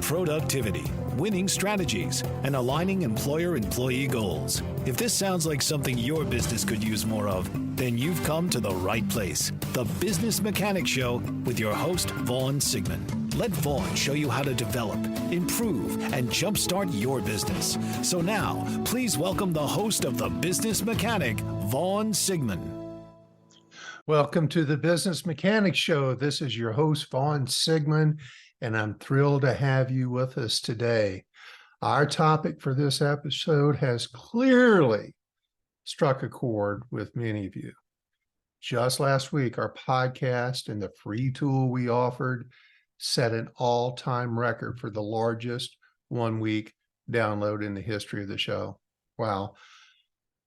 productivity, winning strategies, and aligning employer-employee goals. If this sounds like something your business could use more of, then you've come to the right place. The Business Mechanic Show with your host, Vaughn Sigmund. Let Vaughn show you how to develop, improve, and jumpstart your business. So now, please welcome the host of The Business Mechanic, Vaughn Sigmund. Welcome to the Business Mechanic Show. This is your host, Vaughn Sigmund, and I'm thrilled to have you with us today. Our topic for this episode has clearly struck a chord with many of you. Just last week, our podcast and the free tool we offered set an all-time record for the largest one-week download in the history of the show. Wow.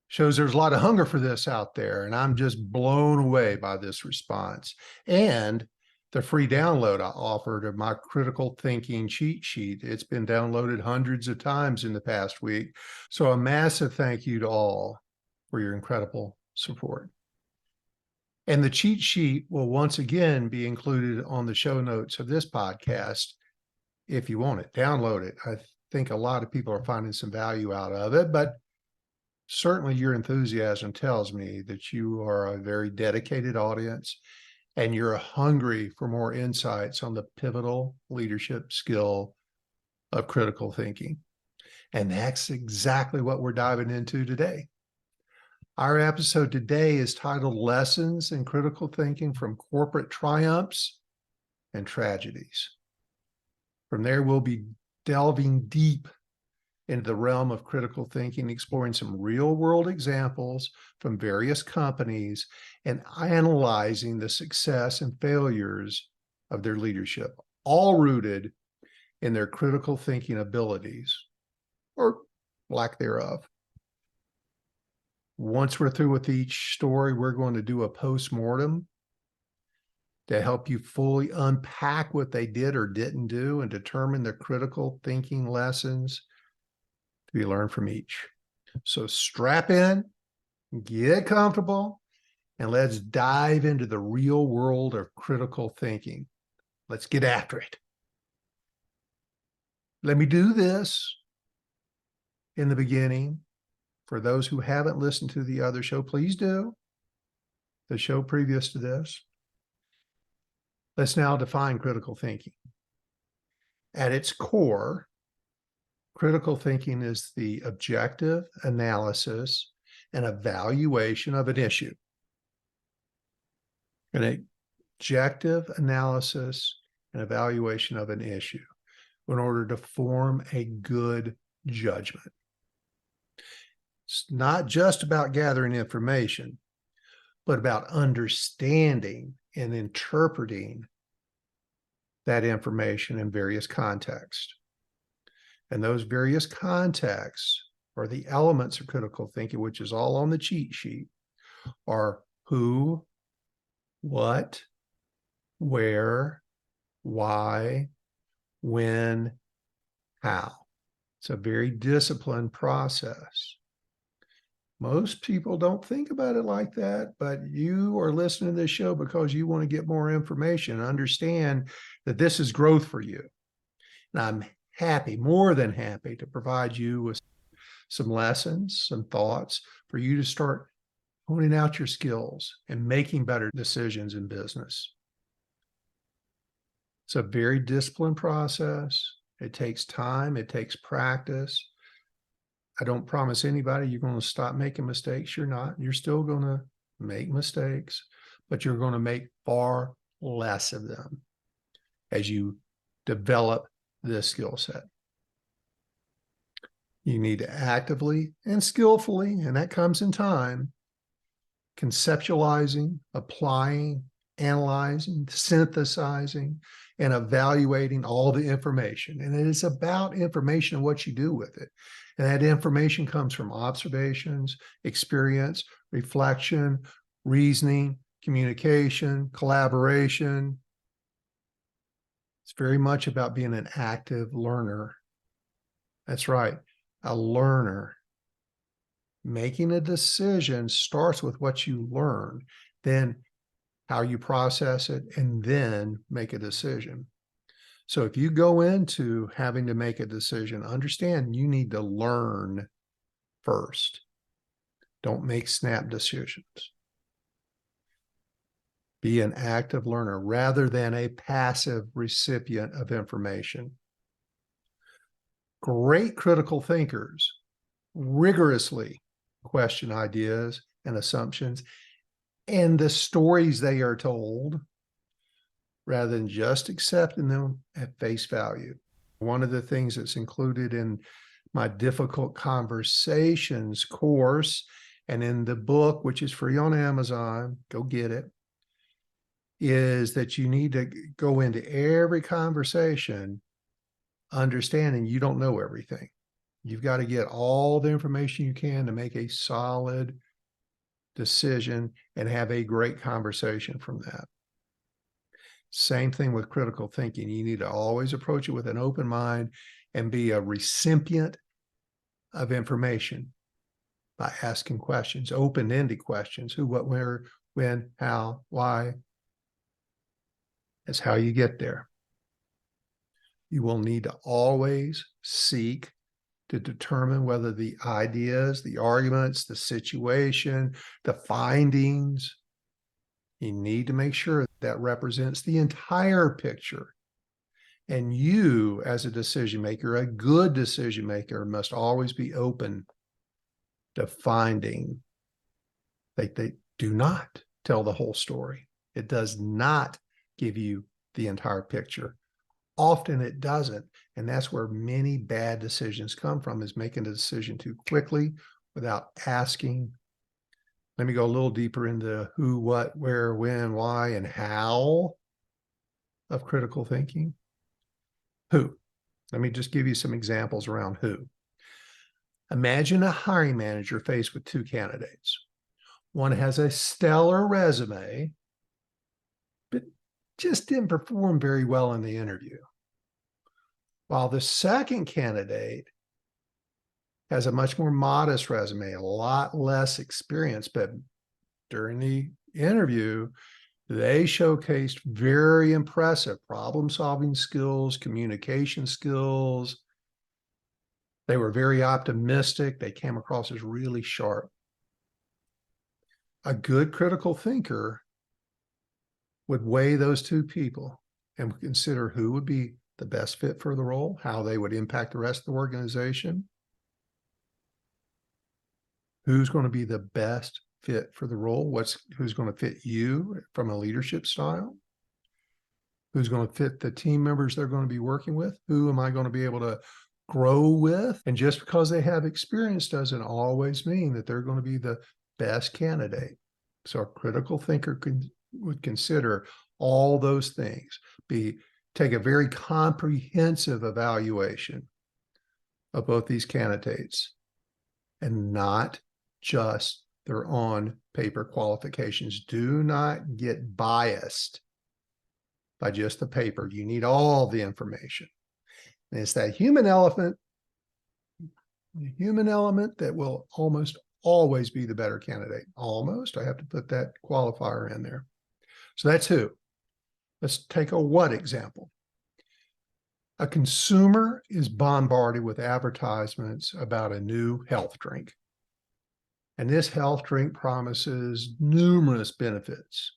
Shows there's a lot of hunger for this out there, and I'm just blown away by this response. And the free download I offered of my critical thinking cheat sheet, it's been downloaded hundreds of times in the past week. So a massive thank you to all for your incredible support. And the cheat sheet will once again be included on the show notes of this podcast. If you want it, download it. I think a lot of people are finding some value out of it, but certainly your enthusiasm tells me that you are a very dedicated audience and you're hungry for more insights on the pivotal leadership skill of critical thinking. And that's exactly what we're diving into today. Our episode today is titled Lessons in Critical Thinking from Corporate Triumphs and Tragedies. From there, we'll be delving deep into the realm of critical thinking, exploring some real-world examples from various companies and analyzing the success and failures of their leadership, all rooted in their critical thinking abilities, or lack thereof. Once we're through with each story, we're going to do a post-mortem to help you fully unpack what they did or didn't do and determine the critical thinking lessons to be learned from each. So strap in, get comfortable, and let's dive into the real world of critical thinking. Let's get after it. Let me do this in the beginning. For those who haven't listened to the other show, please do. The show previous to this. Let's now define critical thinking. At its core, critical thinking is the objective analysis and evaluation of an issue. An objective analysis and evaluation of an issue in order to form a good judgment. It's not just about gathering information, but about understanding and interpreting that information in various contexts. And those various contexts, or the elements of critical thinking, which is all on the cheat sheet, are who, what, where, why, when, how. It's a very disciplined process. Most people don't think about it like that, but you are listening to this show because you want to get more information and understand that this is growth for you. And I'm happy, more than happy, to provide you with some lessons, some thoughts for you to start honing out your skills and making better decisions in business. It's a very disciplined process. It takes time. It takes practice. I don't promise anybody you're going to stop making mistakes. You're not. You're still going to make mistakes, but you're going to make far less of them as you develop this skill set. You need to actively and skillfully, and that comes in time, conceptualizing, applying, analyzing, synthesizing, and evaluating all the information. And it is about information and what you do with it. And that information comes from observations, experience, reflection, reasoning, communication, collaboration. It's very much about being an active learner. That's right, a learner. Making a decision starts with what you learn, then how you process it, and then make a decision. So if you go into having to make a decision, understand you need to learn first. Don't make snap decisions. Be an active learner rather than a passive recipient of information. Great critical thinkers rigorously question ideas and assumptions and the stories they are told rather than just accepting them at face value. One of the things that's included in my difficult conversations course and in the book, which is free on Amazon, go get it, is that you need to go into every conversation understanding you don't know everything. You've got to get all the information you can to make a solid decision and have a great conversation from that. Same thing with critical thinking. You need to always approach it with an open mind and be a recipient of information by asking questions, open-ended questions, who, what, where, when, how, why. That's how you get there. You will need to always seek to determine whether the ideas, the arguments, the situation, the findings, you need to make sure that represents the entire picture. And you, as a decision maker, a good decision maker, must always be open to finding that they do not tell the whole story. It does not give you the entire picture. Often it doesn't. And that's where many bad decisions come from, is making a decision too quickly without asking. Let me go a little deeper into who, what, where, when, why, and how of critical thinking. Who? Let me just give you some examples around who. Imagine a hiring manager faced with two candidates. One has a stellar resume, but just didn't perform very well in the interview. While the second candidate has a much more modest resume, a lot less experience, but during the interview, they showcased very impressive problem-solving skills, communication skills. They were very optimistic. They came across as really sharp. A good critical thinker would weigh those two people and would consider who would be the best fit for the role, how they would impact the rest of the organization, who's going to be the best fit for the role, who's going to fit you from a leadership style, who's going to fit the team members they're going to be working with, who am I going to be able to grow with. And just because they have experience doesn't always mean that they're going to be the best candidate. So a critical thinker would consider all those things, take a very comprehensive evaluation of both these candidates and not just their on paper qualifications. Do not get biased by just the paper. You need all the information. And it's that human element that will almost always be the better candidate. Almost, I have to put that qualifier in there. So that's who. Let's take a what example. A consumer is bombarded with advertisements about a new health drink. And this health drink promises numerous benefits.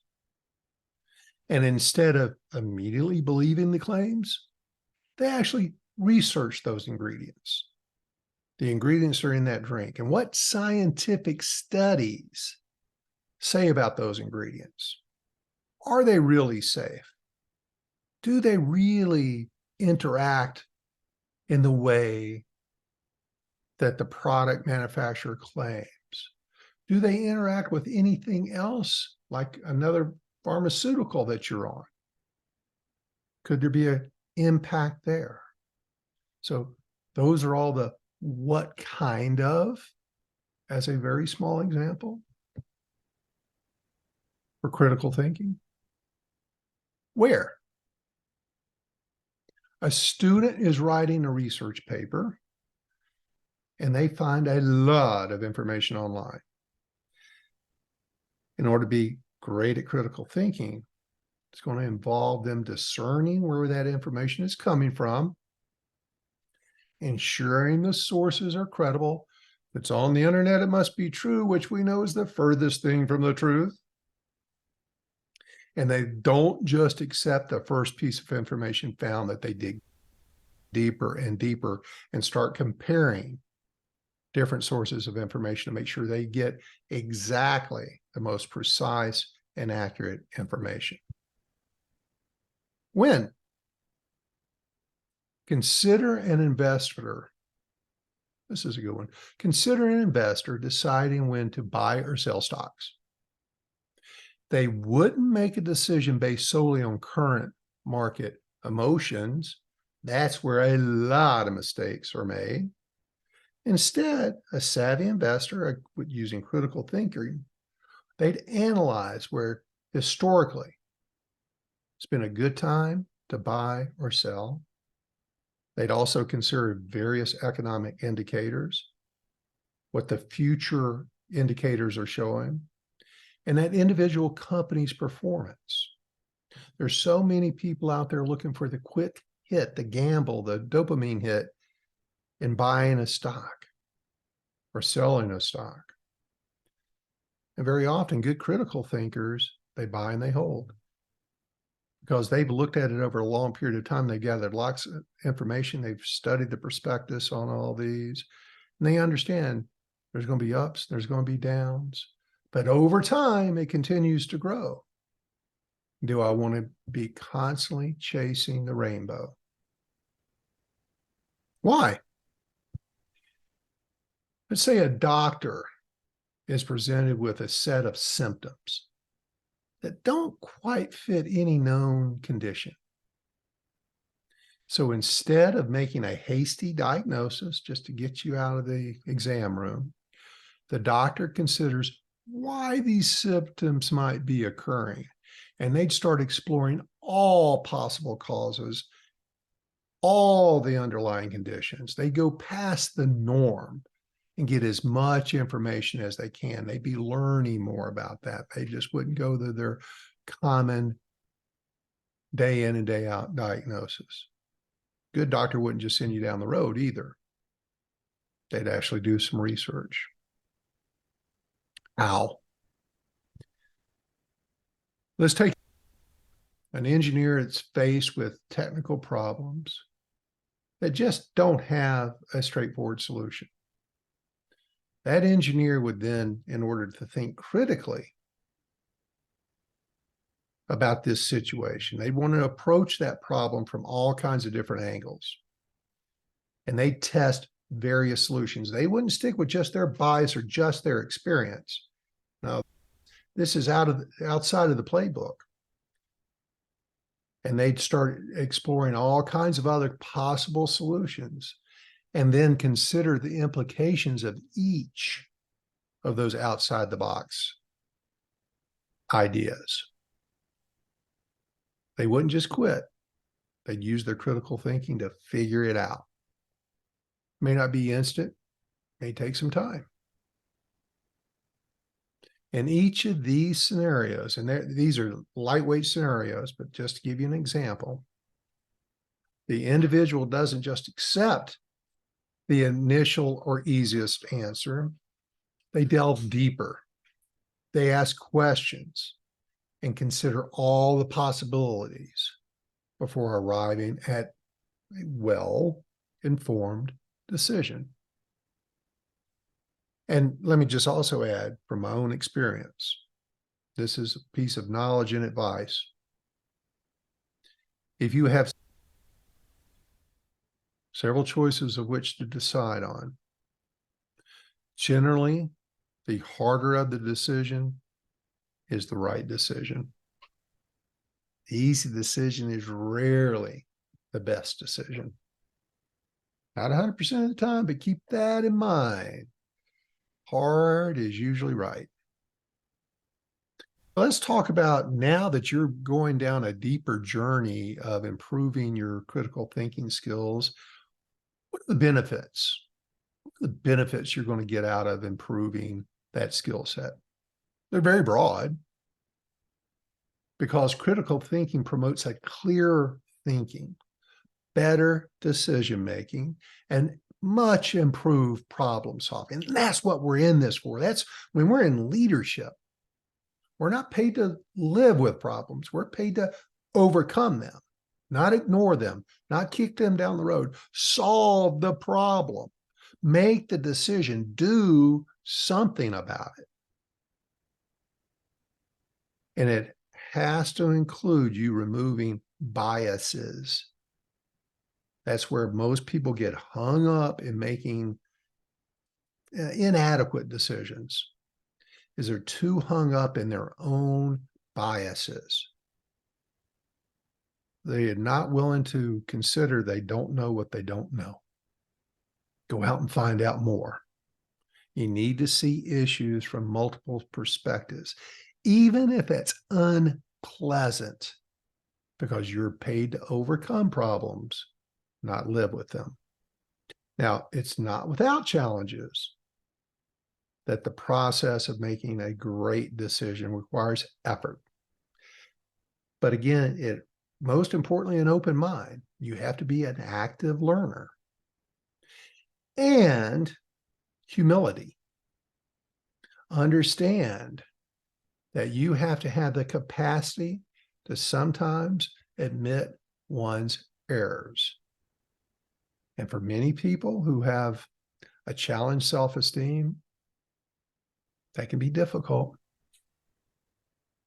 And instead of immediately believing the claims, they actually research those ingredients. The ingredients are in that drink. And what scientific studies say about those ingredients? Are they really safe? Do they really interact in the way that the product manufacturer claims? Do they interact with anything else, like another pharmaceutical that you're on? Could there be an impact there? So those are all the what kind of, as a very small example for critical thinking. Where? A student is writing a research paper and they find a lot of information online. In order to be great at critical thinking, It's going to involve them discerning where that information is coming from, ensuring the sources are credible. If it's on the internet, it must be true, which we know is the furthest thing from the truth. And they don't just accept the first piece of information found, that they dig deeper and deeper and start comparing different sources of information to make sure they get exactly the most precise and accurate information. When? Consider an investor. This is a good one. Consider an investor deciding when to buy or sell stocks. They wouldn't make a decision based solely on current market emotions. That's where a lot of mistakes are made. Instead, a savvy investor, using critical thinking, they'd analyze where historically it's been a good time to buy or sell. They'd also consider various economic indicators, what the future indicators are showing, and that individual company's performance. There's so many people out there looking for the quick hit, the gamble, the dopamine hit in buying a stock or selling a stock. And very often, good critical thinkers, they buy and they hold because they've looked at it over a long period of time. They've gathered lots of information. They've studied the prospectus on all these, and they understand there's going to be ups, there's going to be downs, but over time, it continues to grow. Do I want to be constantly chasing the rainbow? Why? Let's say a doctor is presented with a set of symptoms that don't quite fit any known condition. So instead of making a hasty diagnosis just to get you out of the exam room, the doctor considers why these symptoms might be occurring. And they'd start exploring all possible causes, all the underlying conditions. They go past the norm and get as much information as they can. They'd be learning more about that. They just wouldn't go to their common day in and day out diagnosis. Good doctor wouldn't just send you down the road either. They'd actually do some research. How? Let's take an engineer that's faced with technical problems that just don't have a straightforward solution. That engineer would then, in order to think critically about this situation, they'd want to approach that problem from all kinds of different angles. And they'd test various solutions. They wouldn't stick with just their bias or just their experience. No, this is outside of the playbook. And they'd start exploring all kinds of other possible solutions and then consider the implications of each of those outside the box ideas. They wouldn't just quit. They'd use their critical thinking to figure it out. May not be instant, may take some time. In each of these scenarios, and these are lightweight scenarios, but just to give you an example, the individual doesn't just accept the initial or easiest answer. They delve deeper. They ask questions and consider all the possibilities before arriving at a well-informed decision. And let me just also add from my own experience, this is a piece of knowledge and advice. If you have several choices of which to decide on, generally, the harder of the decision is the right decision. The easy decision is rarely the best decision. Not 100% of the time, but keep that in mind. Hard is usually right. Let's talk about, now that you're going down a deeper journey of improving your critical thinking skills, what are the benefits? What are the benefits you're going to get out of improving that skill set? They're very broad. because critical thinking promotes a clear thinking, better decision making, and much improved problem solving. And that's what we're in this for. That's when we're in leadership. We're not paid to live with problems. We're paid to overcome them, not ignore them, not kick them down the road. Solve the problem. Make the decision. Do something about it. And it has to include you removing biases. That's where most people get hung up in making inadequate decisions, is they're too hung up in their own biases. They are not willing to consider they don't know what they don't know. Go out and find out more. You need to see issues from multiple perspectives, even if it's unpleasant, because you're paid to overcome problems, not live with them. Now, it's not without challenges that the process of making a great decision requires effort. But again, it most importantly, an open mind. You have to be an active learner. And humility. Understand that you have to have the capacity to sometimes admit one's errors. And for many people who have a challenged self-esteem, that can be difficult.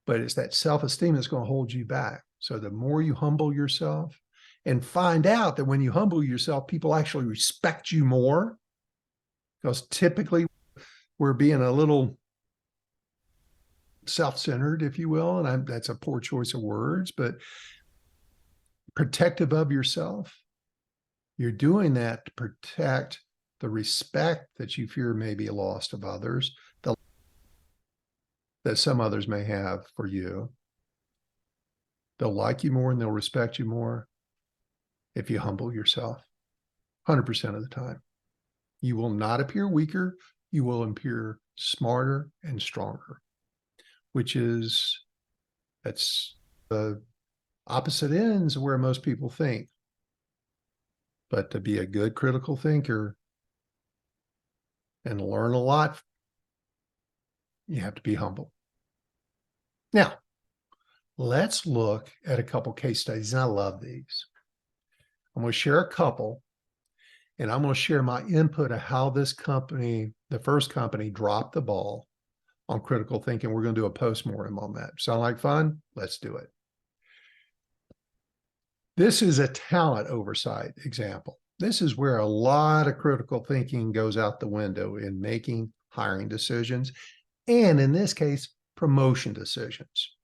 But it's that self-esteem that's going to hold you back. So the more you humble yourself and find out that when you humble yourself, people actually respect you more, because typically we're being a little self-centered, if you will, and that's a poor choice of words, but protective of yourself. You're doing that to protect the respect that you fear may be lost of others, that some others may have for you. They'll like you more and they'll respect you more if you humble yourself 100% of the time. You will not appear weaker. You will appear smarter and stronger, which is, that's the opposite ends of where most people think. But to be a good critical thinker and learn a lot, you have to be humble. Now, let's look at a couple case studies, and I love these. I'm going to share a couple, and I'm going to share my input of how this company, the first company, dropped the ball on critical thinking. We're going to do a postmortem on that. Sound like fun? Let's do it. This is a talent oversight example. This is where a lot of critical thinking goes out the window in making hiring decisions, and in this case, promotion decisions.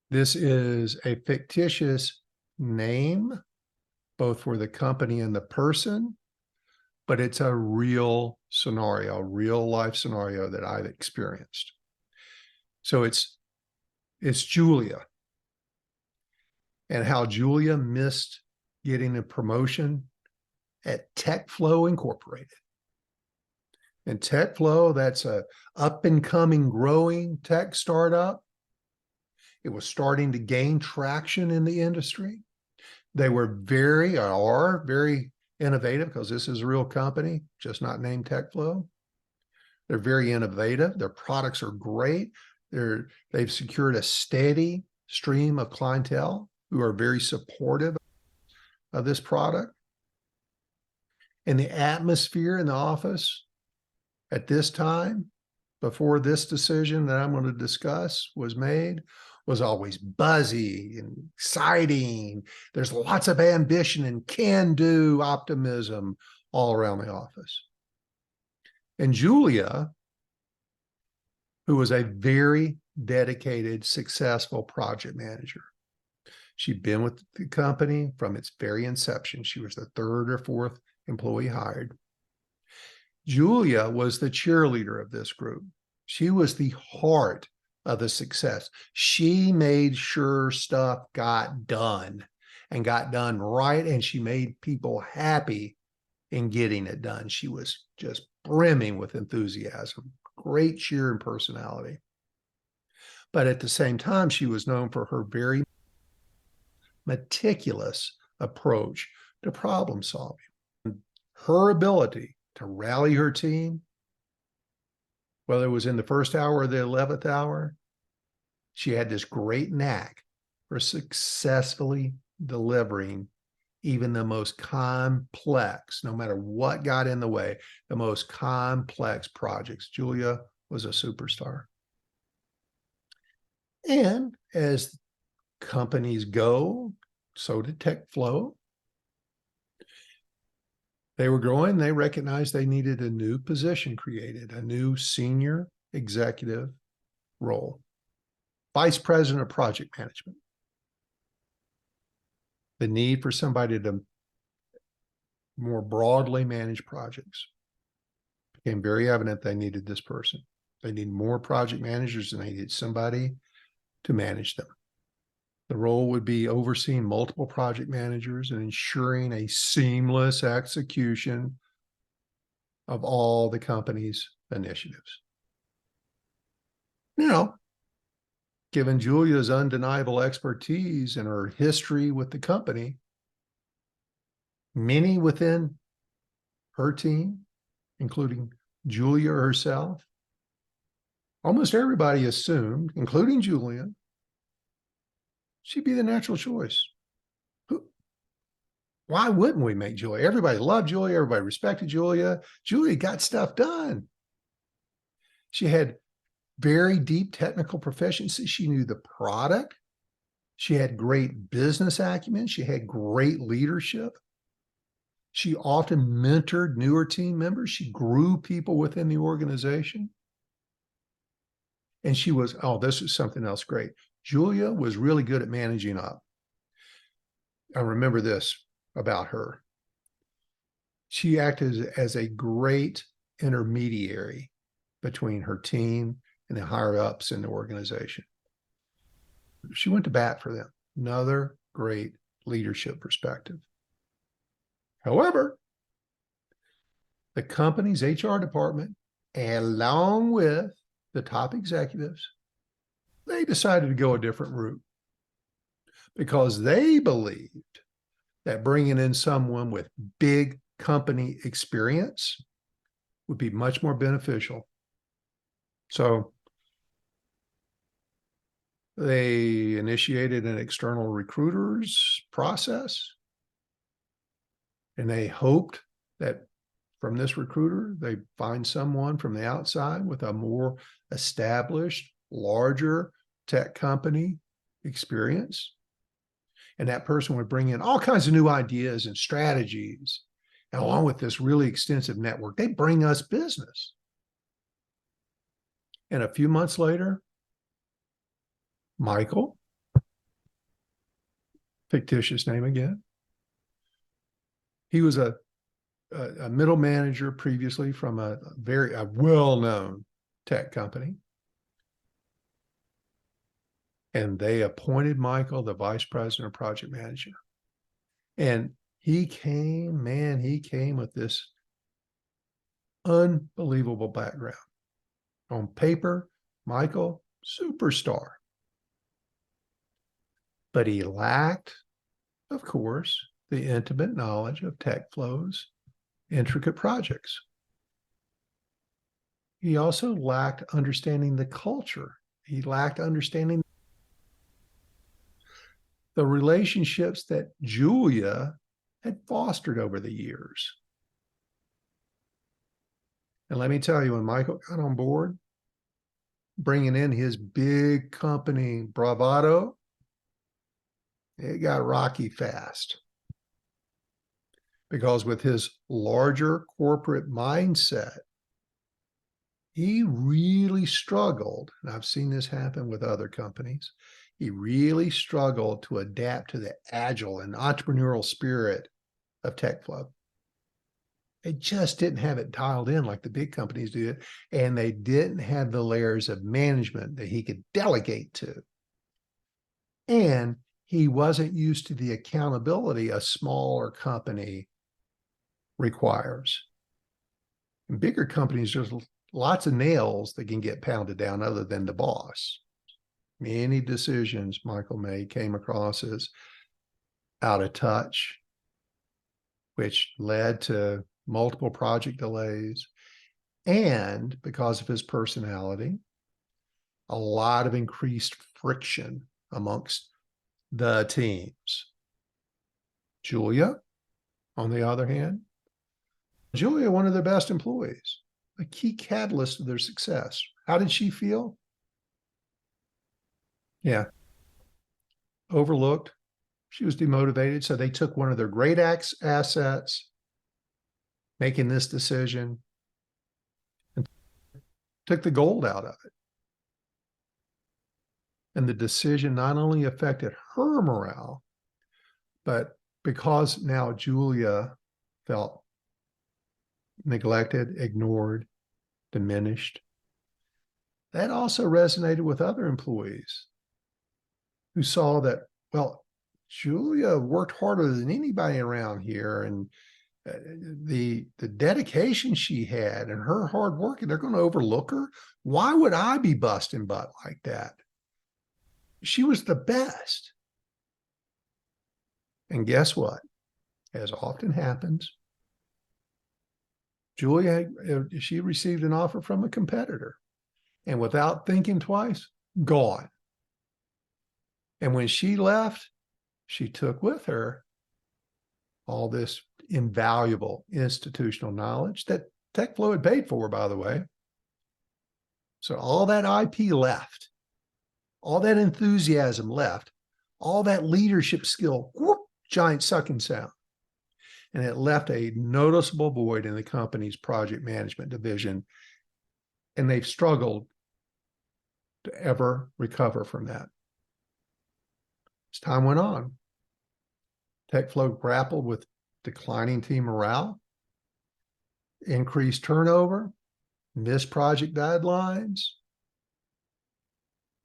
This is a fictitious name, both for the company and the person, but it's a real scenario, real life scenario that I've experienced. So it's Julia, and how Julia missed getting a promotion at TechFlow Incorporated. And TechFlow, that's a up and coming, growing tech startup. It was starting to gain traction in the industry. They are very innovative, because this is a real company, just not named TechFlow. They're very innovative. Their products are great. They've secured a steady stream of clientele who are very supportive of this product. And the atmosphere in the office at this time, before this decision that I'm going to discuss was made, was always buzzy and exciting. There's lots of ambition and can-do optimism all around the office. And Julia, who was a very dedicated, successful project manager, she'd been with the company from its very inception. She was the third or fourth employee hired. Julia was the cheerleader of this group. She was the heart of the success. She made sure stuff got done, and got done right, and she made people happy in getting it done. She was just brimming with enthusiasm, great cheer and personality. But at the same time, she was known for her very meticulous approach to problem solving. Her ability to rally her team, whether it was in the first hour or the 11th hour, she had this great knack for successfully delivering even the most complex, no matter what got in the way, the most complex projects. Julia was a superstar. And as companies go, so did TechFlow. They were growing. They recognized they needed a new position created, a new senior executive role, vice president of project management. The need for somebody to more broadly manage projects became very evident. They needed this person. They need more project managers, and they needed somebody to manage them. The role would be overseeing multiple project managers and ensuring a seamless execution of all the company's initiatives. Now, given Julia's undeniable expertise and her history with the company, many within her team, including Julia herself, almost everybody assumed, including Julia, she'd be the natural choice. Why wouldn't we make Julia? Everybody loved Julia. Everybody respected Julia. Julia got stuff done. She had very deep technical proficiency. She knew the product. She had great business acumen. She had great leadership. She often mentored newer team members. She grew people within the organization. And she was, oh, this is something else great. Julia was really good at managing up. I remember this about her. She acted as a great intermediary between her team and the higher ups in the organization. She went to bat for them. Another great leadership perspective. However, the company's HR department, along with the top executives, they decided to go a different route because they believed that bringing in someone with big company experience would be much more beneficial. So they initiated an external recruiters process, and they hoped that from this recruiter, they find someone from the outside with a more established, larger tech company experience. And that person would bring in all kinds of new ideas and strategies. And along with this really extensive network, they bring us business. And a few months later, Michael, fictitious name again, he was a middle manager previously from a well-known tech company. And they appointed Michael the vice president of project manager. And he came with this unbelievable background. On paper, Michael, superstar. But he lacked, of course, the intimate knowledge of TechFlow's intricate projects. He also lacked understanding the culture. He lacked understanding the relationships that Julia had fostered over the years. And let me tell you, when Michael got on board, bringing in his big company bravado, it got rocky fast. Because with his larger corporate mindset, he really struggled, and I've seen this happen with other companies, he really struggled to adapt to the agile and entrepreneurial spirit of TechFlow. They just didn't have it dialed in like the big companies did, and they didn't have the layers of management that he could delegate to. And he wasn't used to the accountability a smaller company requires. In bigger companies, there's lots of nails that can get pounded down other than the boss. many decisions Michael made came across as out of touch, which led to multiple project delays. And because of his personality, a lot of increased friction amongst the teams. Julia, on the other hand, Julia, one of their best employees, a key catalyst of their success. How did she feel? Yeah, overlooked. She was demotivated. So they took one of their great assets, making this decision, and took the gold out of it. And the decision not only affected her morale, but because now Julia felt neglected, ignored, diminished, that also resonated with other employees who saw that, well, Julia worked harder than anybody around here, and the dedication she had and her hard work, and they're going to overlook her. Why would I be busting butt like that? She was the best. And guess what? As often happens, Julia, she received an offer from a competitor, and without thinking twice, gone. And when she left, she took with her all this invaluable institutional knowledge that TechFlow had paid for, by the way. So all that IP left, all that enthusiasm left, all that leadership skill, whoop, giant sucking sound. And it left a noticeable void in the company's project management division. And they've struggled to ever recover from that. As time went on, TechFlow grappled with declining team morale, increased turnover, missed project deadlines,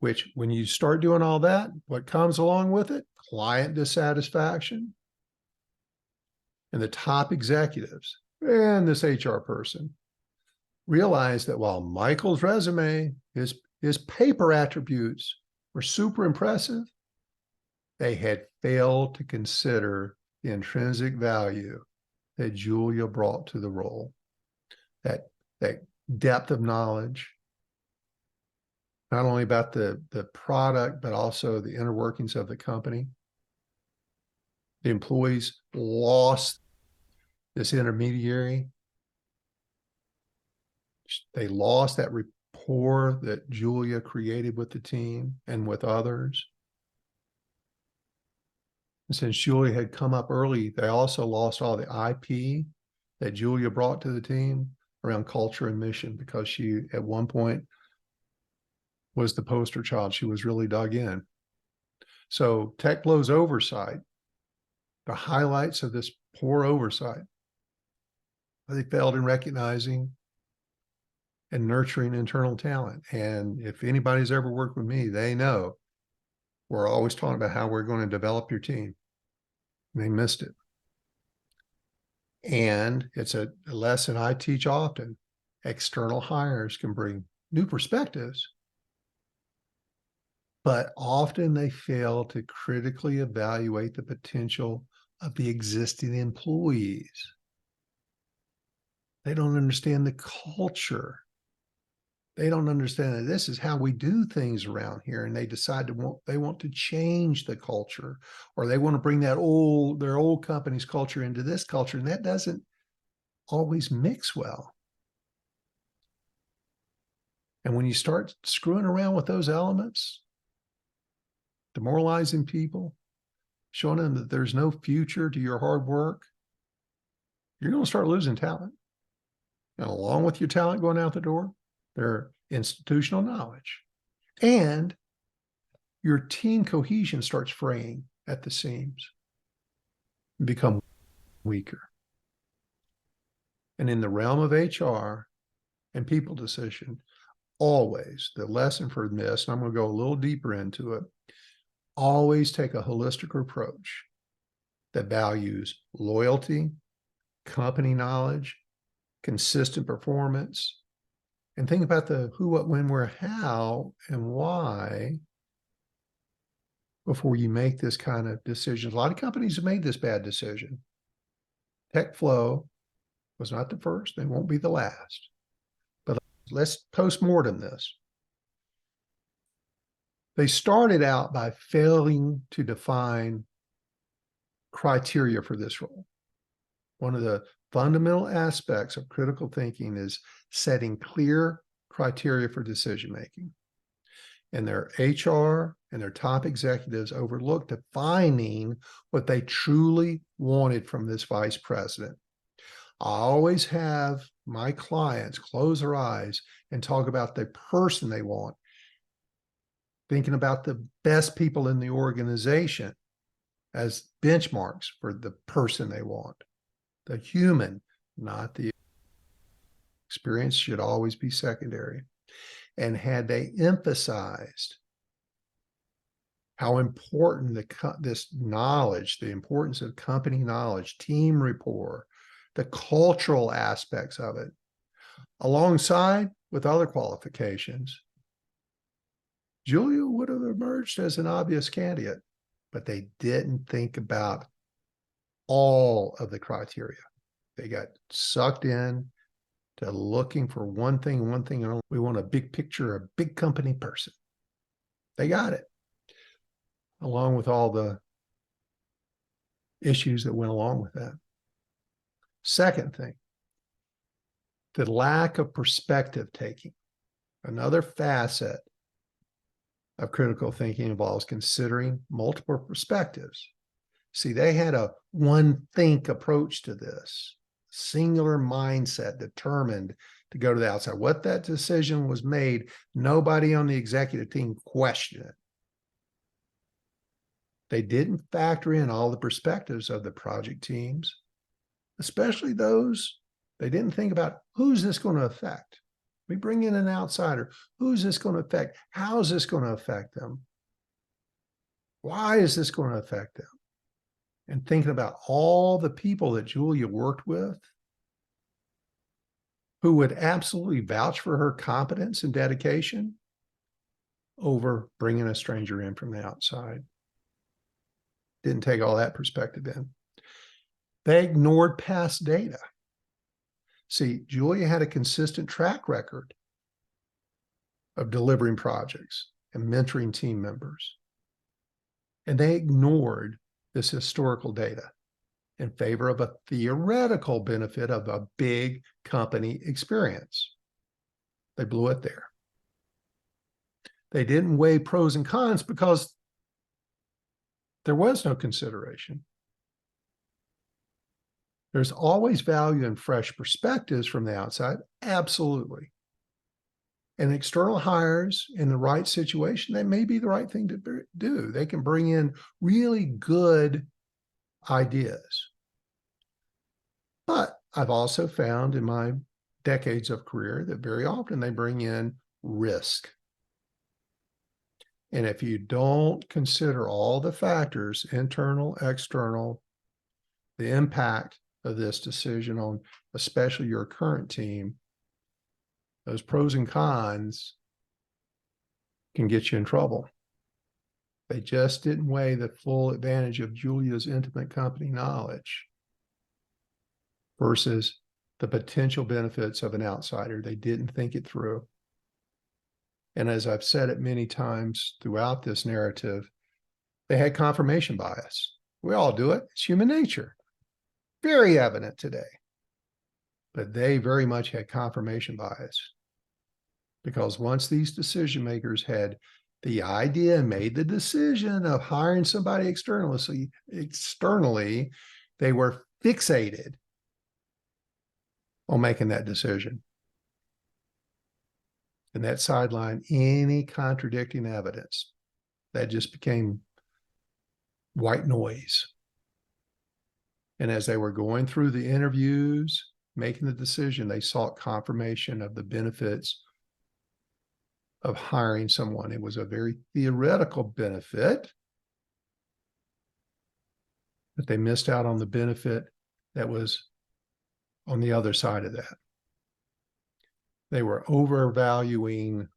which when you start doing all that, what comes along with it? Client dissatisfaction. And the top executives and this HR person realized that while Michael's resume, his paper attributes were super impressive, they had failed to consider the intrinsic value that Julia brought to the role, that depth of knowledge, not only about the product, but also the inner workings of the company. The employees lost this intermediary. They lost that rapport that Julia created with the team and with others. And since Julia had come up early, they also lost all the IP that Julia brought to the team around culture and mission, because she, at one point, was the poster child. She was really dug in. So TechFlow's oversight, the highlights of this poor oversight, they failed in recognizing and nurturing internal talent. And if anybody's ever worked with me, they know we're always talking about how we're going to develop your team. And they missed it. And it's a lesson I teach often. External hires can bring new perspectives, but often they fail to critically evaluate the potential of the existing employees. They don't understand the culture. They don't understand that this is how we do things around here, and they decide they want to change the culture, or they want to bring their old company's culture into this culture, and that doesn't always mix well. And when you start screwing around with those elements, demoralizing people, showing them that there's no future to your hard work, you're going to start losing talent. And along with your talent going out the door, their institutional knowledge, and your team cohesion starts fraying at the seams, become weaker. And in the realm of HR and people decision, always the lesson for this, and I'm going to go a little deeper into it, always take a holistic approach that values loyalty, company knowledge, consistent performance, and think about the who, what, when, where, how, and why before you make this kind of decision. A lot of companies have made this bad decision. Tech Flow was not the first. They won't be the last. But let's postmortem this. They started out by failing to define criteria for this role. One of the fundamental aspects of critical thinking is setting clear criteria for decision making. And their HR and their top executives overlooked defining what they truly wanted from this vice president. I always have my clients close their eyes and talk about the person they want, thinking about the best people in the organization as benchmarks for the person they want. The human, not the experience, should always be secondary. And had they emphasized how important this knowledge, the importance of company knowledge, team rapport, the cultural aspects of it, alongside with other qualifications, Julia would have emerged as an obvious candidate, but they didn't think about all of the criteria. They got sucked in to looking for one thing only. We want a big picture, a big company person. They got it, along with all the issues that went along with that. Second thing, the lack of perspective taking. Another facet of critical thinking involves considering multiple perspectives. See, they had a one think approach to this, singular mindset, determined to go to the outside. What that decision was made, nobody on the executive team questioned it. They didn't factor in all the perspectives of the project teams, especially those. They didn't think about, who's this going to affect? We bring in an outsider. Who's this going to affect? How is this going to affect them? Why is this going to affect them? And thinking about all the people that Julia worked with who would absolutely vouch for her competence and dedication over bringing a stranger in from the outside. Didn't take all that perspective in. They ignored past data. See, Julia had a consistent track record of delivering projects and mentoring team members. And they ignored this historical data in favor of a theoretical benefit of a big company experience. They blew it there. They didn't weigh pros and cons because there was no consideration. There's always value in fresh perspectives from the outside, absolutely. And external hires in the right situation, that may be the right thing to do. They can bring in really good ideas. But I've also found in my decades of career that very often they bring in risk. And if you don't consider all the factors, internal, external, the impact of this decision on especially your current team, those pros and cons can get you in trouble. They just didn't weigh the full advantage of Julia's intimate company knowledge versus the potential benefits of an outsider. They didn't think it through. And as I've said it many times throughout this narrative, they had confirmation bias. We all do it. It's human nature. Very evident today. But they very much had confirmation bias. Because once these decision makers had the idea and made the decision of hiring somebody externally, they were fixated on making that decision. And that sidelined any contradicting evidence. That just became white noise. And as they were going through the interviews, making the decision, they sought confirmation of the benefits of hiring someone. It was a very theoretical benefit, but they missed out on the benefit that was on the other side of that. They were overvaluing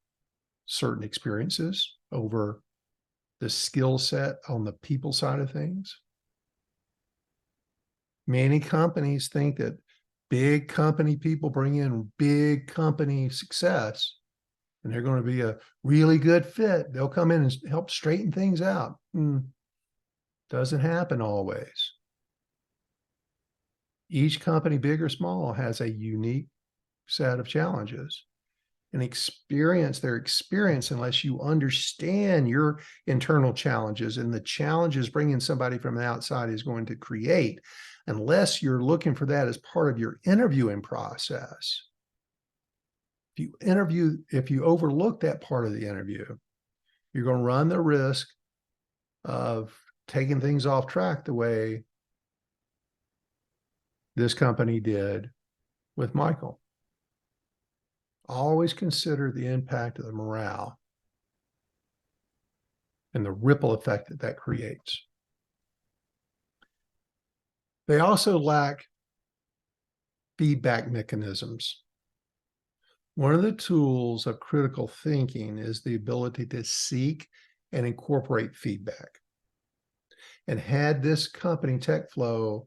certain experiences over the skill set on the people side of things. Many companies think that big company people bring in big company success and they're going to be a really good fit. They'll come in and help straighten things out. Doesn't happen always. Each company, big or small, has a unique set of challenges. And their experience, unless you understand your internal challenges and the challenges bringing somebody from the outside is going to create, unless you're looking for that as part of your interviewing process. If you overlook that part of the interview, you're going to run the risk of taking things off track the way this company did with Michael. Always consider the impact of the morale and the ripple effect that creates. They also lack feedback mechanisms. One of the tools of critical thinking is the ability to seek and incorporate feedback. And had this company, TechFlow,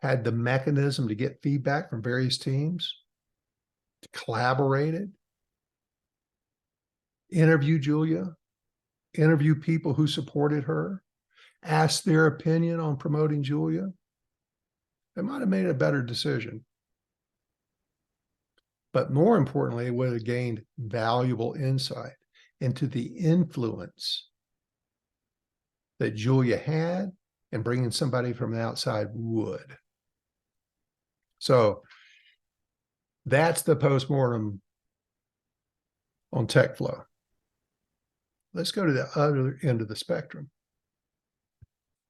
had the mechanism to get feedback from various teams, collaborated, interview Julia, interview people who supported her, asked their opinion on promoting Julia, they might have made a better decision. But more importantly, it would have gained valuable insight into the influence that Julia had, and bringing somebody from the outside would. So that's the postmortem on TechFlow. Let's go to the other end of the spectrum.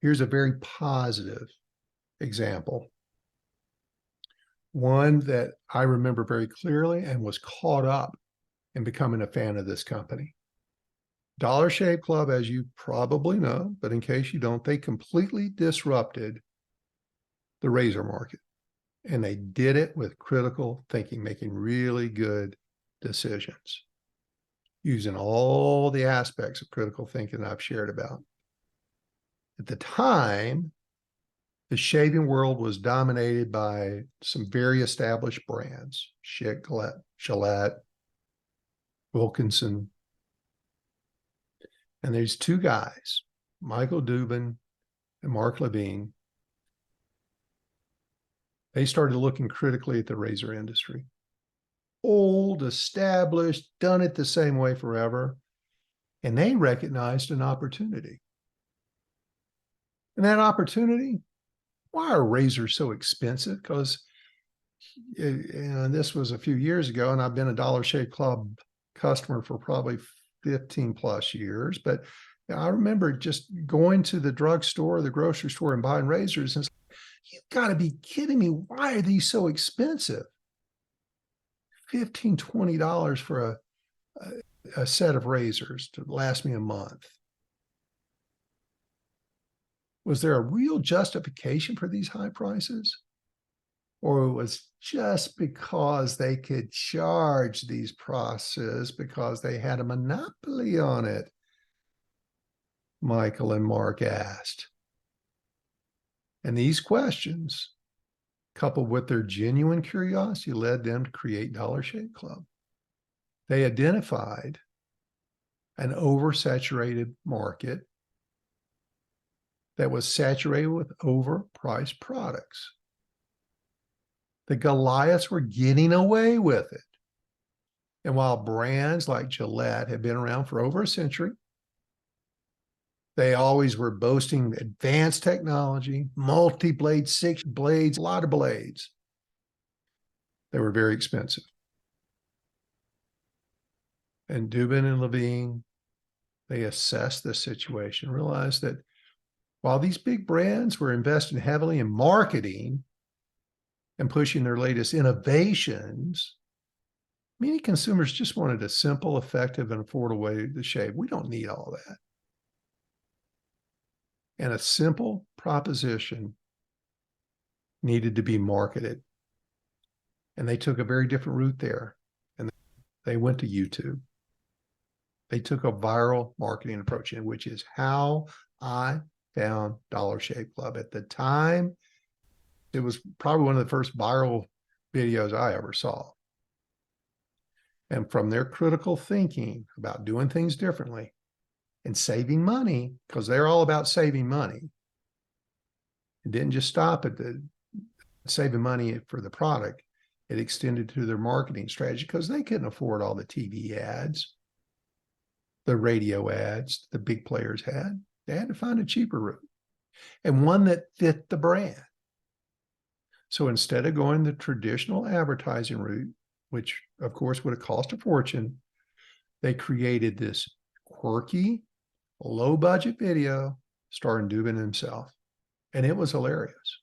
Here's a very positive example. One that I remember very clearly and was caught up in becoming a fan of this company. Dollar Shave Club, as you probably know, but in case you don't, they completely disrupted the razor market. And they did it with critical thinking, making really good decisions, using all the aspects of critical thinking I've shared about. At the time, the shaving world was dominated by some very established brands, Schick, Gillette, Wilkinson. And there's two guys, Michael Dubin and Mark Levine. They started looking critically at the razor industry. Old, established, done it the same way forever. And they recognized an opportunity. And that opportunity, why are razors so expensive? Because this was a few years ago, and I've been a Dollar Shave Club customer for probably 15 plus years. But I remember just going to the drugstore, the grocery store, and buying razors. And you've got to be kidding me. Why are these so expensive? $15, $20 for a set of razors to last me a month. Was there a real justification for these high prices? Or it was just because they could charge these prices because they had a monopoly on it? Michael and Mark asked. And these questions, coupled with their genuine curiosity, led them to create Dollar Shave Club. They identified an oversaturated market that was saturated with overpriced products. The Goliaths were getting away with it. And while brands like Gillette had been around for over a century, they always were boasting advanced technology, multi-blade, 6 blades, a lot of blades. They were very expensive. And Dubin and Levine, they assessed the situation, realized that while these big brands were investing heavily in marketing and pushing their latest innovations, many consumers just wanted a simple, effective, and affordable way to shave. We don't need all that. And a simple proposition needed to be marketed. And they took a very different route there. And they went to YouTube. They took a viral marketing approach, which is how I found Dollar Shave Club. At the time, it was probably one of the first viral videos I ever saw. And from their critical thinking about doing things differently and saving money, because they're all about saving money, it didn't just stop at the saving money for the product. It extended to their marketing strategy because they couldn't afford all the TV ads, the radio ads the big players had. They had to find a cheaper route and one that fit the brand. So instead of going the traditional advertising route, which of course would have cost a fortune, they created this quirky, low budget video starring Dubin himself. And it was hilarious.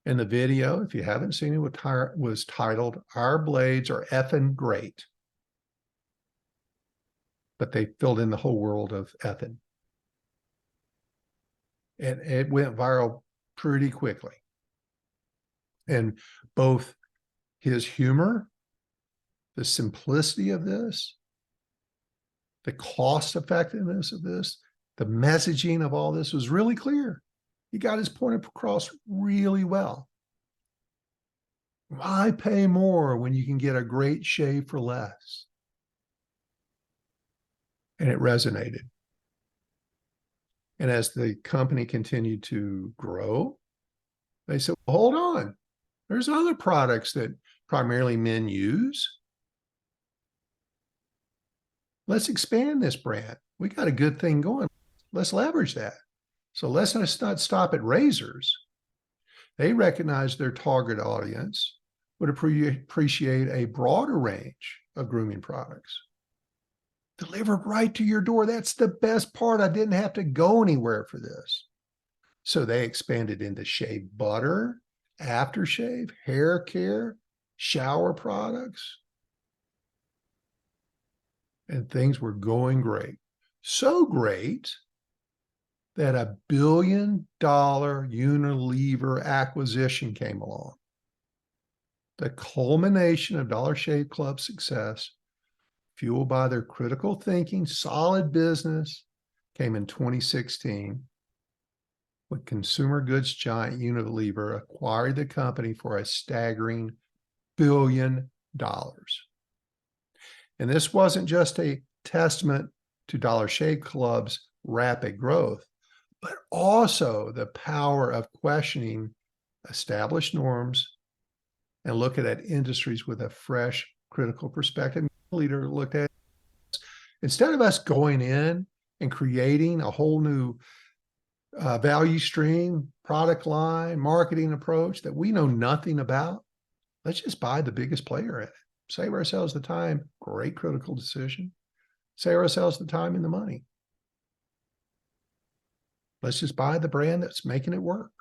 And the video, if you haven't seen it, was titled, "Our Blades Are Effing Great." But they filled in the whole world of effing. And it went viral pretty quickly. And both his humor, the simplicity of this, the cost effectiveness of this, the messaging of all this was really clear. He got his point across really well. Why pay more when you can get a great shave for less? And it resonated. And as the company continued to grow, they said, well, hold on. There's other products that primarily men use. Let's expand this brand. We got a good thing going. Let's leverage that. So let's not stop at razors. They recognized their target audience would appreciate a broader range of grooming products delivered right to your door. That's the best part. I didn't have to go anywhere for this. So they expanded into shave butter, aftershave, hair care, shower products. And things were going great. So great that $1 billion Unilever acquisition came along. The culmination of Dollar Shave Club's success, fueled by their critical thinking, solid business, came in 2016 when consumer goods giant Unilever acquired the company for a staggering $1 billion. And this wasn't just a testament to Dollar Shave Club's rapid growth, but also the power of questioning established norms and looking at industries with a fresh, critical perspective. The leader looked at, instead of us going in and creating a whole new value stream, product line, marketing approach that we know nothing about, let's just buy the biggest player in it. Save ourselves the time. Great critical decision. Save ourselves the time and the money. Let's just buy the brand that's making it work.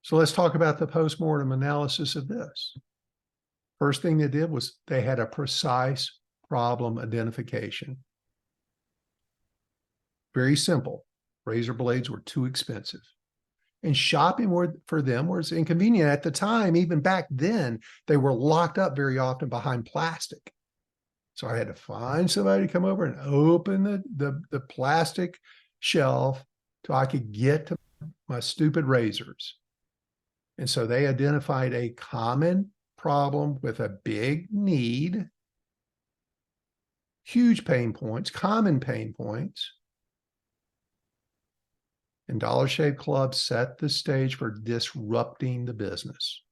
So let's talk about the postmortem analysis of this. First thing they did was they had a precise problem identification. Very simple. Razor blades were too expensive. And shopping for them was inconvenient. At the time, even back then, they were locked up very often behind plastic. So I had to find somebody to come over and open the plastic shelf so I could get to my stupid razors. And so they identified a common problem with a big need, huge pain points, common pain points. And Dollar Shave Club set the stage for disrupting the business.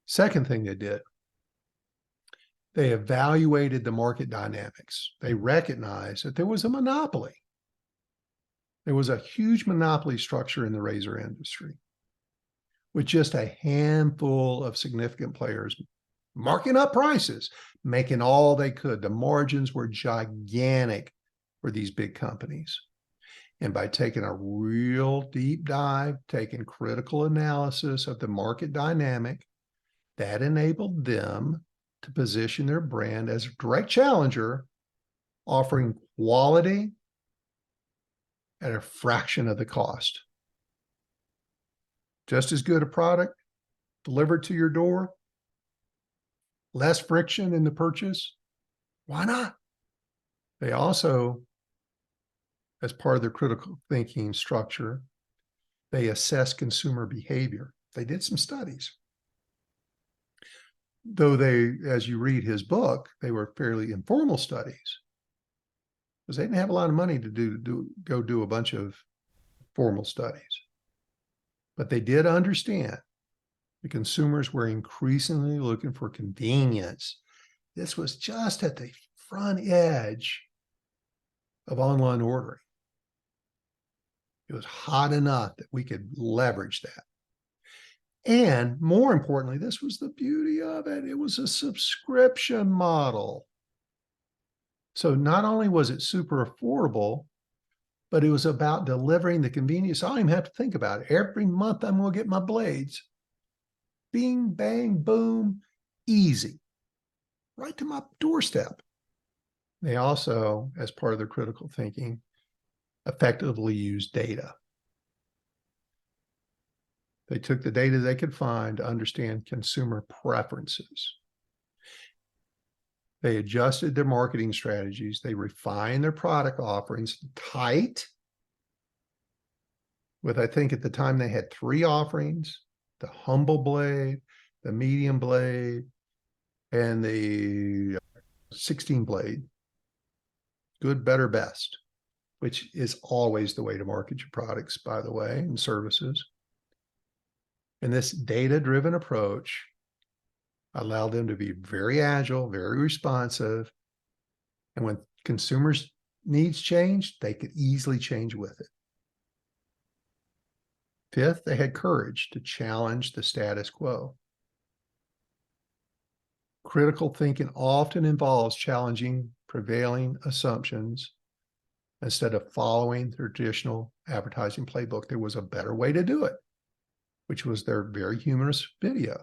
Second thing they did, they evaluated the market dynamics. They recognized that there was a monopoly. There was a huge monopoly structure in the razor industry with just a handful of significant players marking up prices, making all they could. The margins were gigantic for these big companies. And by taking a real deep dive, taking critical analysis of the market dynamic, that enabled them to position their brand as a direct challenger, offering quality at a fraction of the cost. Just as good a product delivered to your door, less friction in the purchase. Why not? They also, as part of their critical thinking structure, they assess consumer behavior. They did some studies. Though they, as you read his book, they were fairly informal studies because they didn't have a lot of money to go do a bunch of formal studies. But they did understand the consumers were increasingly looking for convenience. This was just at the front edge of online ordering. It was hot enough that we could leverage that. And more importantly, this was the beauty of it. It was a subscription model. So not only was it super affordable, but it was about delivering the convenience. I don't even have to think about it. Every month I'm going to get my blades. Bing, bang, boom, easy. Right to my doorstep. They also, as part of their critical thinking, effectively used data. They took the data they could find to understand consumer preferences. They adjusted their marketing strategies. They refined their product offerings tight. With, I think at the time they had 3 offerings: the humble blade, the medium blade, and the 16 blade. Good, better, best, which is always the way to market your products, by the way, and services. And this data-driven approach allowed them to be very agile, very responsive. And when consumers' needs changed, they could easily change with it. Fifth, they had courage to challenge the status quo. Critical thinking often involves challenging prevailing assumptions instead of following the traditional advertising playbook. There was a better way to do it, which was their very humorous video.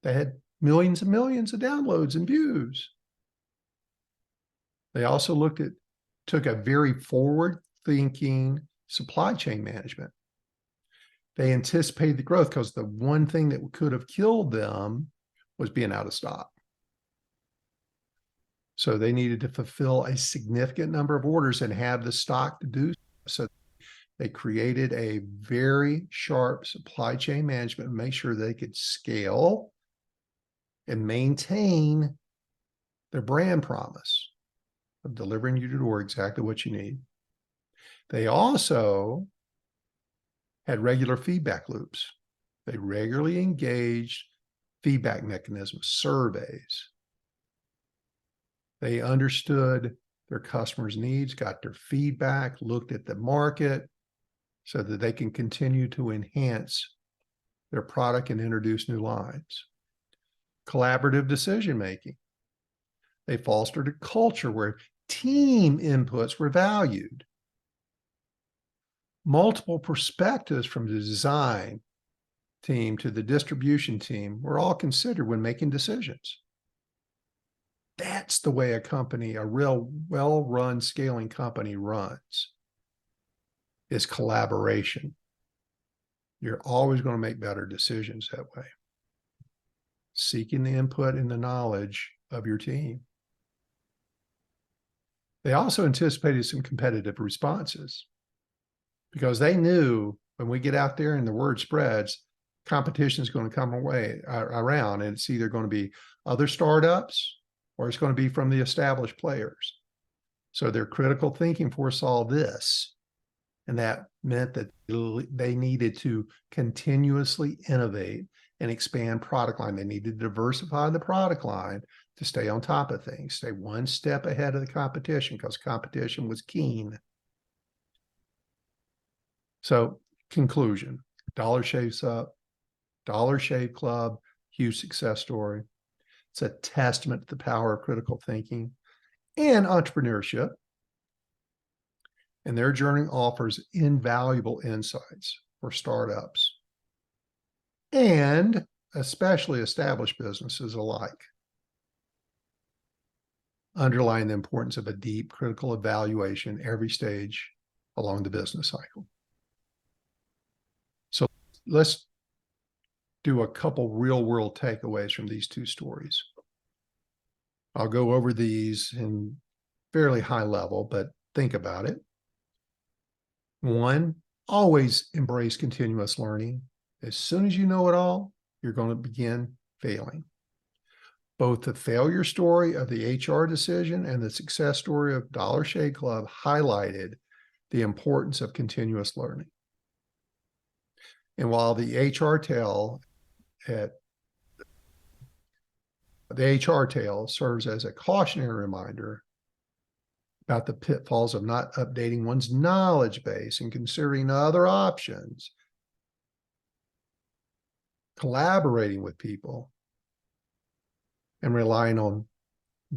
They had millions and millions of downloads and views. They also took a very forward-thinking supply chain management. They anticipated the growth because the one thing that could have killed them was being out of stock. So they needed to fulfill a significant number of orders and have the stock to do so. They created a very sharp supply chain management to make sure they could scale and maintain their brand promise of delivering you to door exactly what you need. They also had regular feedback loops. They regularly engaged feedback mechanisms, surveys. They understood their customers' needs, got their feedback, looked at the market so that they can continue to enhance their product and introduce new lines. Collaborative decision-making. They fostered a culture where team inputs were valued. Multiple perspectives from the design team to the distribution team were all considered when making decisions. That's the way a company, a real well-run scaling company runs, is collaboration. You're always going to make better decisions that way. Seeking the input and the knowledge of your team. They also anticipated some competitive responses because they knew when we get out there and the word spreads, competition is going to come around, and it's either going to be other startups or it's going to be from the established players. So their critical thinking foresaw this, and that meant that they needed to continuously innovate and expand product line. They needed to diversify the product line to stay on top of things, stay one step ahead of the competition because competition was keen. So conclusion, Dollar Shave Club, huge success story. It's a testament to the power of critical thinking and entrepreneurship. And their journey offers invaluable insights for startups and especially established businesses alike, underlying the importance of a deep critical evaluation every stage along the business cycle. So let's do a couple real world takeaways from these two stories. I'll go over these in fairly high level, but think about it. One, always embrace continuous learning. As soon as you know it all, you're going to begin failing. Both the failure story of the HR decision and the success story of Dollar Shave Club highlighted the importance of continuous learning. And while the HR tale serves as a cautionary reminder about the pitfalls of not updating one's knowledge base and considering other options, collaborating with people, and relying on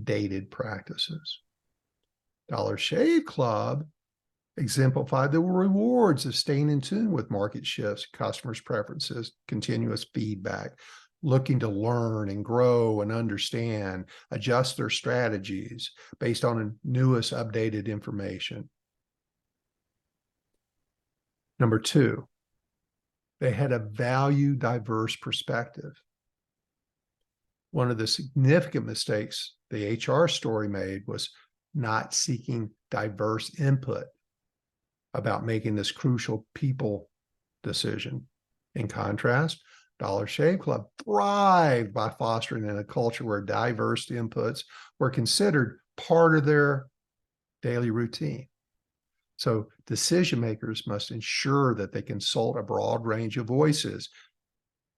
dated practices. Dollar Shave Club exemplified the rewards of staying in tune with market shifts, customers' preferences, continuous feedback, looking to learn and grow and understand, adjust their strategies based on newest updated information. Number two, they had a value diverse perspective. One of the significant mistakes the HR story made was not seeking diverse input about making this crucial people decision. In contrast, Dollar Shave Club thrived by fostering in a culture where diverse inputs were considered part of their daily routine. So decision makers must ensure that they consult a broad range of voices.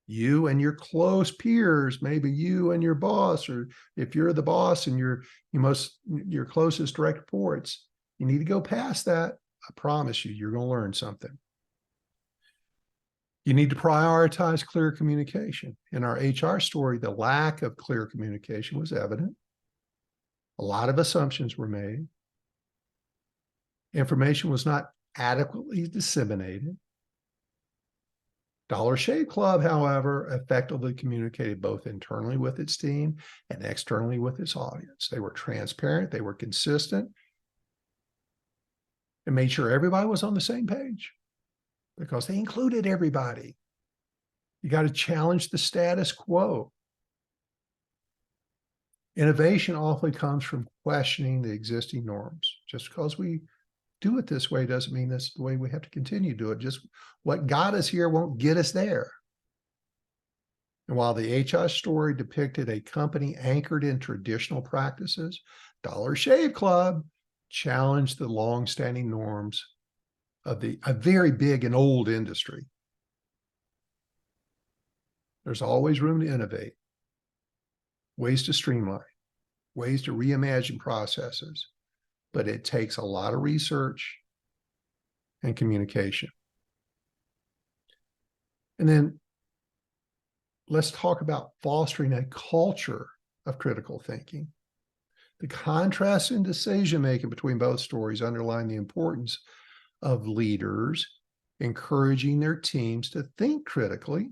You and your close peers, maybe you and your boss, or if you're the boss and your closest direct reports, you need to go past that. I promise you, you're going to learn something. You need to prioritize clear communication. In our HR story, the lack of clear communication was evident. A lot of assumptions were made. Information was not adequately disseminated. Dollar Shave Club, however, effectively communicated both internally with its team and externally with its audience. They were transparent, they were consistent, and made sure everybody was on the same page because they included everybody. You got to challenge the status quo. Innovation often comes from questioning the existing norms. Just because we do it this way doesn't mean that's the way we have to continue to do it. Just what got us here won't get us there. And while the HR story depicted a company anchored in traditional practices, Dollar Shave Club challenged the long-standing norms of a very big and old industry. There's always room to innovate, ways to streamline, ways to reimagine processes, but it takes a lot of research and communication. And then let's talk about fostering a culture of critical thinking. The contrast in decision-making between both stories underline the importance of leaders encouraging their teams to think critically,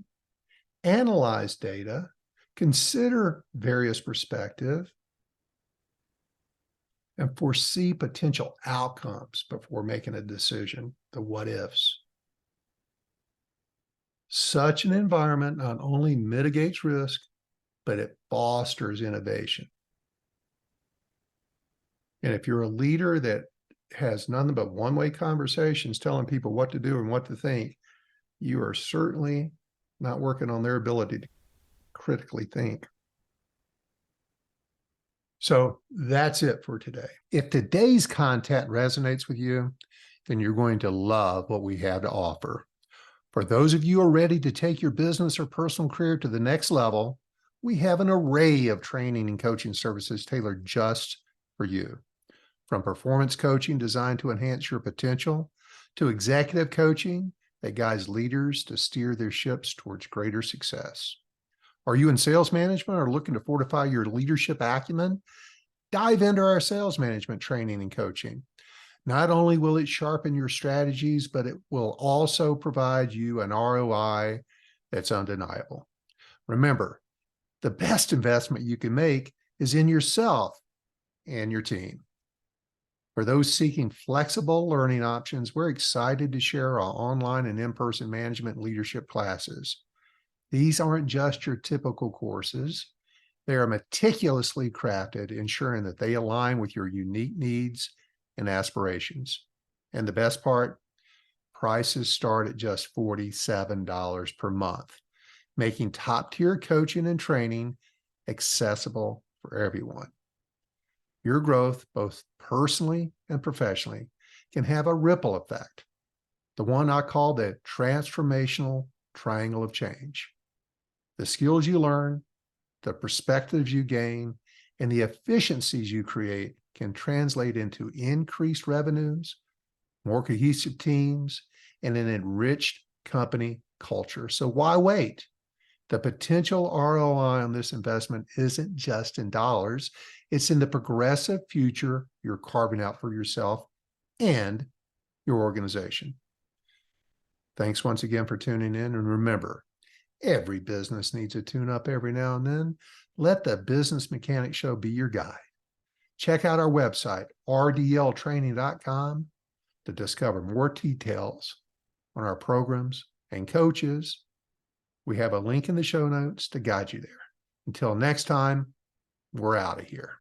analyze data, consider various perspectives, and foresee potential outcomes before making a decision, the what ifs. Such an environment not only mitigates risk, but it fosters innovation. And if you're a leader that has nothing but one-way conversations telling people what to do and what to think, you are certainly not working on their ability to critically think. So that's it for today. If today's content resonates with you, then you're going to love what we have to offer. For those of you who are ready to take your business or personal career to the next level, we have an array of training and coaching services tailored just for you. From performance coaching designed to enhance your potential, to executive coaching that guides leaders to steer their ships towards greater success. Are you in sales management or looking to fortify your leadership acumen? Dive into our sales management training and coaching. Not only will it sharpen your strategies, but it will also provide you an ROI that's undeniable. Remember, the best investment you can make is in yourself and your team. For those seeking flexible learning options, we're excited to share our online and in-person management leadership classes. These aren't just your typical courses. They are meticulously crafted, ensuring that they align with your unique needs and aspirations. And the best part, prices start at just $47 per month, making top-tier coaching and training accessible for everyone. Your growth, both personally and professionally, can have a ripple effect, the one I call the transformational triangle of change. The skills you learn, the perspectives you gain, and the efficiencies you create can translate into increased revenues, more cohesive teams, and an enriched company culture. So why wait? The potential ROI on this investment isn't just in dollars, it's in the progressive future you're carving out for yourself and your organization. Thanks once again for tuning in. And remember, every business needs a tune-up every now and then. Let the Business Mechanic Show be your guide. Check out our website, rdltraining.com, to discover more details on our programs and coaches. We have a link in the show notes to guide you there. Until next time, we're out of here.